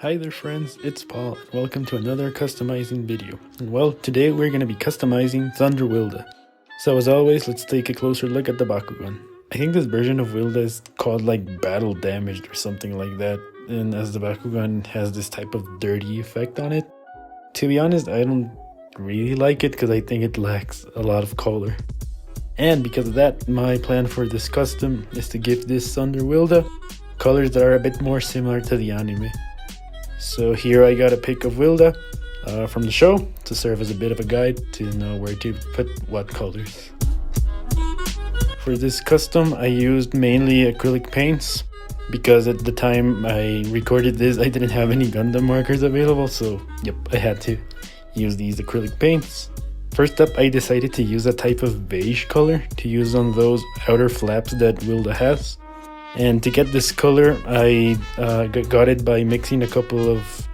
Hi there friends, it's Paul and welcome to another customizing video. And well, today we're going to be customizing Thunder Wilda. So as always, let's take a closer look at the Bakugan. I think this version of Wilda is called like Battle Damaged or something like that, and as the Bakugan has this type of dirty effect on it. To be honest, I don't really like it because I think it lacks a lot of color. And because of that, my plan for this custom is to give this Thunder Wilda colors that are a bit more similar to the anime. So here I got a pic of Wilda from the show to serve as a bit of a guide to know where to put what colors. For this custom I used mainly acrylic paints because at the time I recorded this I didn't have any Gundam markers available, so yep, I had to use these acrylic paints. First up, I decided to use a type of beige color to use on those outer flaps that Wilda has. And to get this color, I got it by mixing a couple of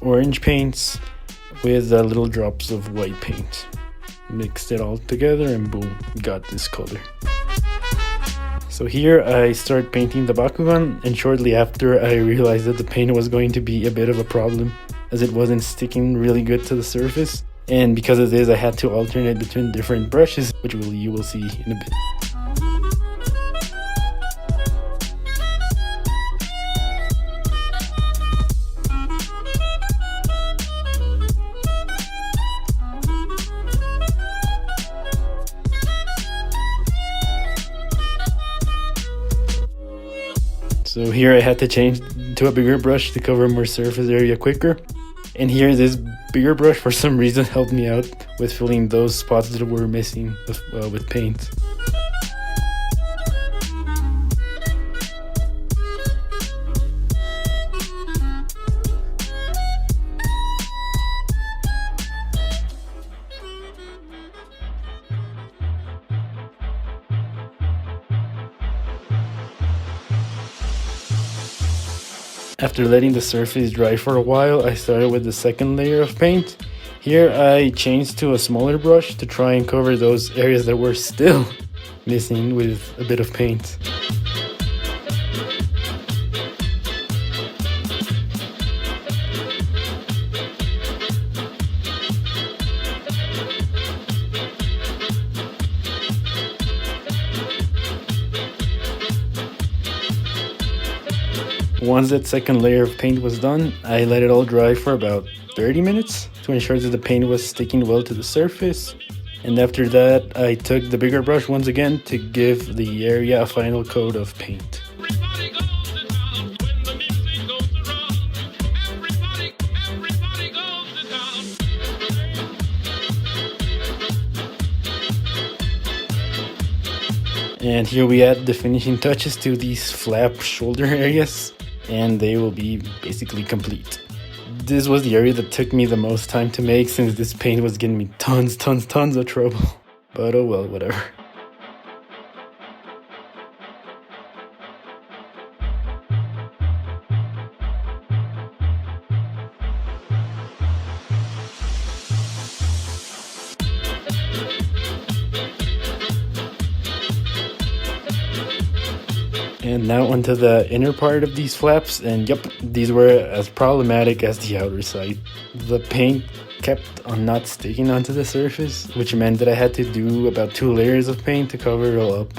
orange paints with little drops of white paint. Mixed it all together and boom, got this color. So here I start painting the Bakugan, and shortly after I realized that the paint was going to be a bit of a problem as it wasn't sticking really good to the surface. And because of this I had to alternate between different brushes, which you will see in a bit. So here I had to change to a bigger brush to cover more surface area quicker. And here this bigger brush for some reason helped me out with filling those spots that were missing with paint. After letting the surface dry for a while, I started with the second layer of paint. Here I changed to a smaller brush to try and cover those areas that were still missing with a bit of paint. Once that second layer of paint was done, I let it all dry for about 30 minutes to ensure that the paint was sticking well to the surface. And after that, I took the bigger brush once again to give the area a final coat of paint. And here we add the finishing touches to these flap shoulder areas, and they will be basically complete. This was the area that took me the most time to make since this paint was getting me tons of trouble. But oh well, whatever. And now onto the inner part of these flaps, and yep, these were as problematic as the outer side. The paint kept on not sticking onto the surface, which meant that I had to do about 2 layers of paint to cover it all up.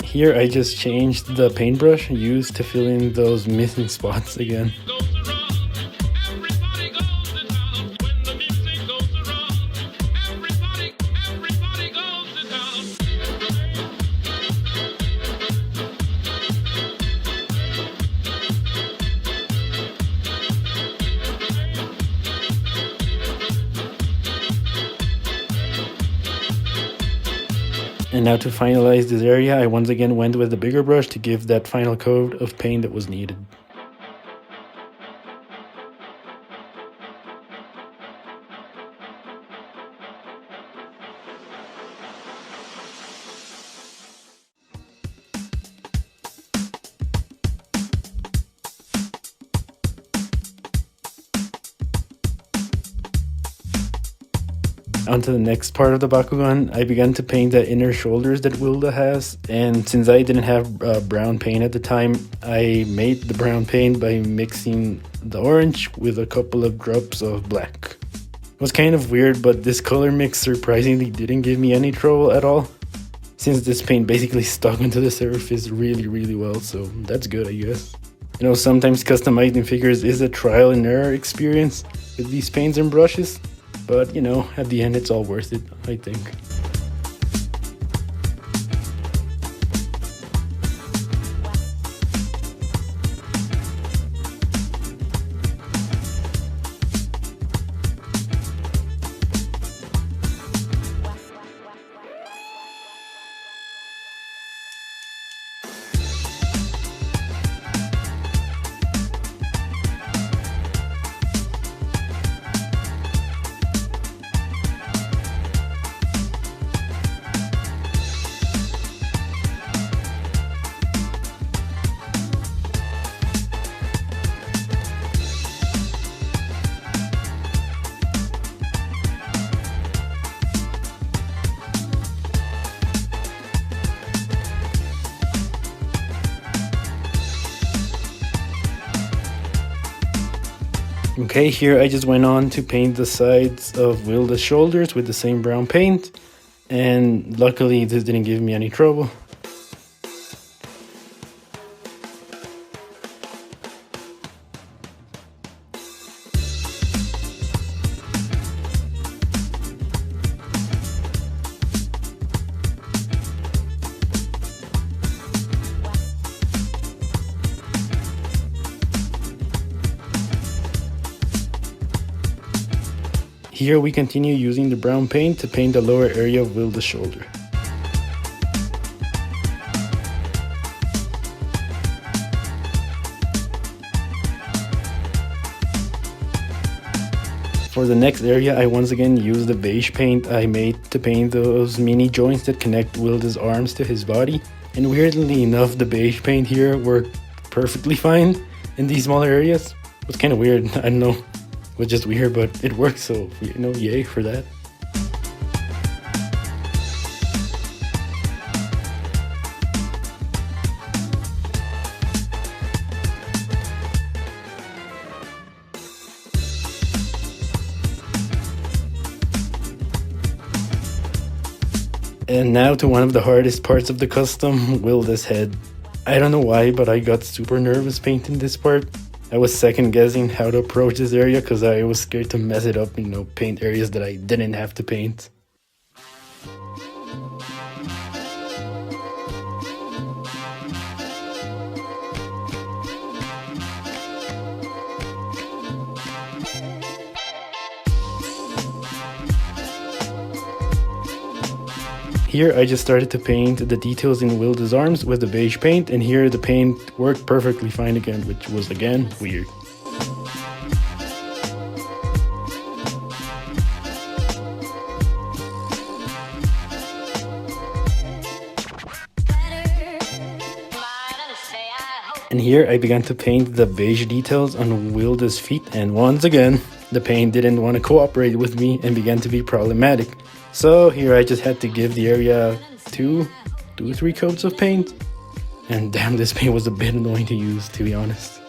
Here I just changed the paintbrush used to fill in those missing spots again. And now to finalize this area, I once again went with the bigger brush to give that final coat of paint that was needed. On to the next part of the Bakugan. I began to paint the inner shoulders that Wilda has, and since I didn't have brown paint at the time, I made the brown paint by mixing the orange with a couple of drops of black. It was kind of weird, but this color mix surprisingly didn't give me any trouble at all, since this paint basically stuck onto the surface really well, so that's good, I guess. You know, sometimes customizing figures is a trial and error experience with these paints and brushes, but you know, at the end it's all worth it, I think. Okay, here I just went on to paint the sides of Wilda's shoulders with the same brown paint, and luckily this didn't give me any trouble. Here we continue using the brown paint to paint the lower area of Wilda's shoulder. For the next area, I once again used the beige paint I made to paint those mini joints that connect Wilda's arms to his body. And weirdly enough, the beige paint here worked perfectly fine in these smaller areas. It was kind of weird, I don't know. It was just weird, but it worked, so you know, yay for that. And now to one of the hardest parts of the custom, Wilda's head. I don't know why, but I got super nervous painting this part. I was second guessing how to approach this area because I was scared to mess it up, you know, paint areas that I didn't have to paint. Here I just started to paint the details in Wilda's arms with the beige paint, and here the paint worked perfectly fine again, which was again weird. And here I began to paint the beige details on Wilda's feet, and once again the paint didn't want to cooperate with me and began to be problematic. So here I just had to give the area two or three coats of paint, and damn, this paint was a bit annoying to use, to be honest.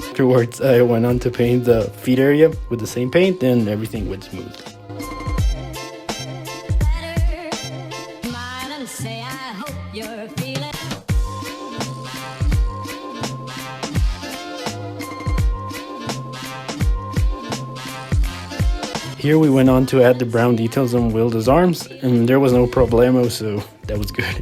Afterwards, I went on to paint the feet area with the same paint, and everything went smooth. Here we went on to add the brown details on Wilda's arms, and there was no problemo, so that was good.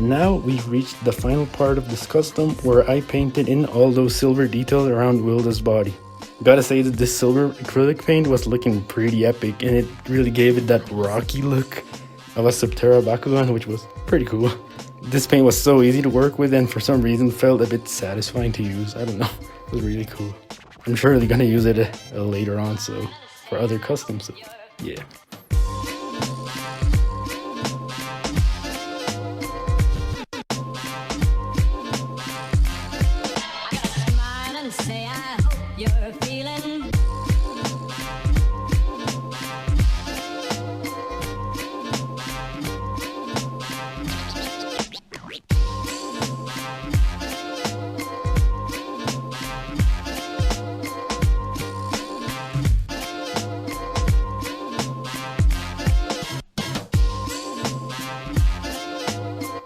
And now we've reached the final part of this custom where I painted in all those silver details around Wilda's body. Gotta say that this silver acrylic paint was looking pretty epic, and it really gave it that rocky look of a Subterra Bakugan, which was pretty cool. This paint was so easy to work with and for some reason felt a bit satisfying to use. I don't know, it was really cool. I'm surely gonna use it later on, so for other customs, so yeah.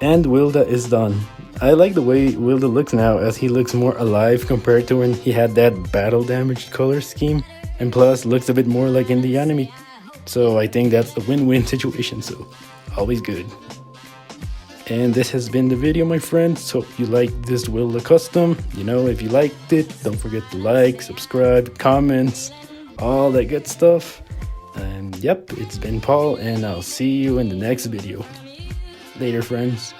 And Wilda is done. I like the way Wilda looks now, as he looks more alive compared to when he had that battle damaged color scheme, and plus looks a bit more like in the anime. So I think that's a win-win situation, so always good. And this has been the video, my friends. Hope you liked this Wilda custom. You know, if you liked it, don't forget to like, subscribe, comments, all that good stuff. And yep, it's been Paul, and I'll see you in the next video. Later, friends.